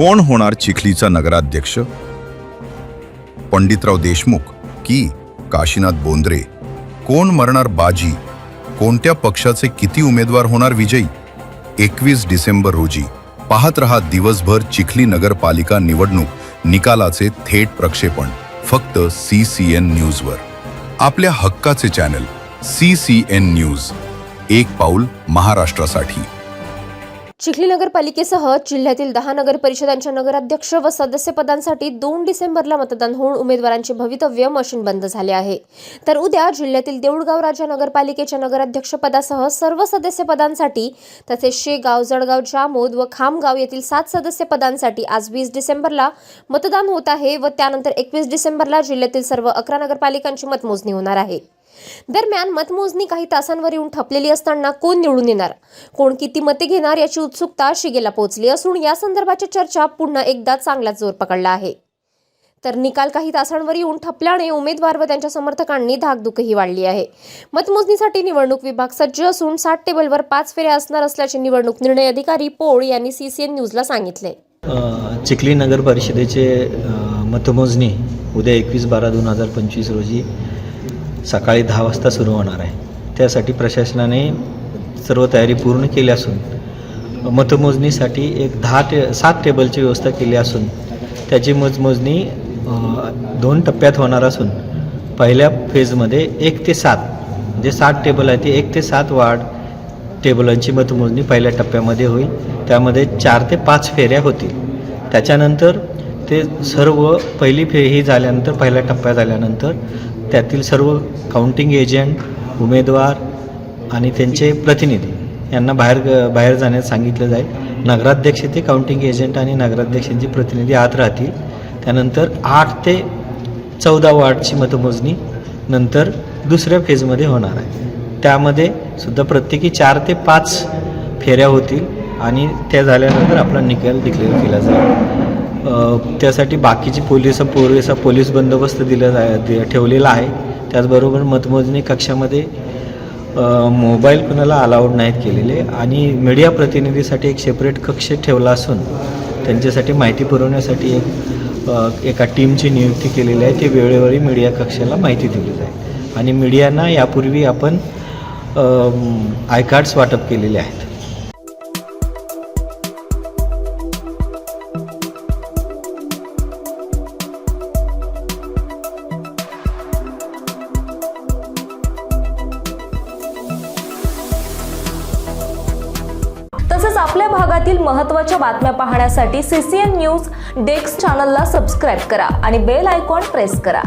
कोण होणार चिखलीचा नगराध्यक्ष? पंडितराव देशमुख की काशीनाथ बोंद्रे? कोण मरणार बाजी? कोणत्या पक्षाचे किती उमेदवार होणार विजयी? 21 डिसेंबर रोजी पाहत रहा दिवसभर चिखली नगरपालिका निवडणूक निकालाचे थेट प्रक्षेपण फक्त CCN न्यूजवर. आपल्या हक्काचे चॅनल CCN न्यूज. एक पाऊल महाराष्ट्रासाठी. चिखली नगरपालिकेसह जिल्ह्यातील 10 नगर परिषदांच्या नगराध्यक्ष व सदस्य पदांसाठी 2 डिसेंबरला मतदान होऊन उमेदवारांचे भवितव्य मशीनबंद झाले आहे. तर उद्या जिल्ह्यातील देऊळगाव राजा नगरपालिकेच्या नगराध्यक्ष पदासह सर्व सदस्य पदांसाठी तसेच शेगाव, जळगाव, जामोद व खामगाव येथील 7 सदस्य पदांसाठी आज 20 डिसेंबरला मतदान होत आहे व त्यानंतर 21 डिसेंबरला जिल्ह्यातील सर्व 11 नगरपालिकांची मतमोजणी होणार आहे. दरम्यान मतमोजणी काही तासांवर येऊन ठपलेली असताना कोण निवडून येणार, कोण किती मते घेणार याची उत्सुकता शिगेला पोहोचली असून या संदर्भाची चर्चा पुन्हा एकदा चांगलाच जोर पकडला आहे. तर निकाल काही तासांवर येऊन ठपल्याने उमेदवार व त्यांच्या समर्थकांनी धाकधुकही वाढली आहे. मतमोजणीसाठी निवडणूक विभाग सज्ज असून 60 टेबलवर 5 फेऱ्या असणार असल्याचे निवडणूक निर्णय अधिकारी पोळ यांनी CCN न्यूजला सांगितले. चिखली नगर परिषदेचे मतमोजणी उद्या 21/12/2025 रोजी सकाळी 10 वाजता सुरू होणार आहे. त्यासाठी प्रशासनाने सर्व तयारी पूर्ण केली असून मतमोजणीसाठी 7 टेबलची व्यवस्था केली असून त्याची मतमोजणी 2 टप्प्यात होणार असून पहिल्या फेजमध्ये 1 ते 7 म्हणजे 7 टेबल आहे ते 1 ते 7 वार्ड टेबलांची मतमोजणी पहिल्या टप्प्यामध्ये होईल. त्यामध्ये 4 ते 5 फेऱ्या होतील. त्याच्यानंतर ते सर्व पहिली ही झाल्यानंतर पहिला टप्पा झाल्यानंतर त्यातील सर्व काउंटिंग एजंट, उमेदवार आणि त्यांचे प्रतिनिधी यांना बाहेर जाण्यास सांगितलं जाईल. नगराध्यक्ष ते काउंटिंग एजंट आणि नगराध्यक्षांचे प्रतिनिधी आत राहतील. त्यानंतर 8 ते 14 वार्डची मतमोजणी नंतर दुसऱ्या फेजमध्ये होणार आहे. त्यामध्ये सुद्धा प्रत्येकी 4 ते 5 फेऱ्या होतील आणि त्या झाल्यानंतर आपला निकाल डिक्लेअर केला जाईल. त्यासाठी बाकीची पोलीस बंदोबस्त ठेवलेला आहे. त्याचबरोबर मतमोजणी कक्षामध्ये मोबाईल कुणाला अलाउड नाहीत केलेले आणि मीडिया प्रतिनिधीसाठी एक सेपरेट कक्ष ठेवला असून त्यांच्यासाठी माहिती पुरवण्यासाठी एका टीमची नियुक्ती केलेली आहे. ते वेळोवेळी मीडिया कक्षाला माहिती दिली जाईल आणि मीडियांना यापूर्वी आपण आय कार्ड्स वाटप केलेले आहेत. तसेच आपल्या भागातील महत्त्वाच्या बातम्या पाहण्यासाठी CCN न्यूज डेस्क चॅनलला सबस्क्राईब करा आणि बेल आयकॉन प्रेस करा.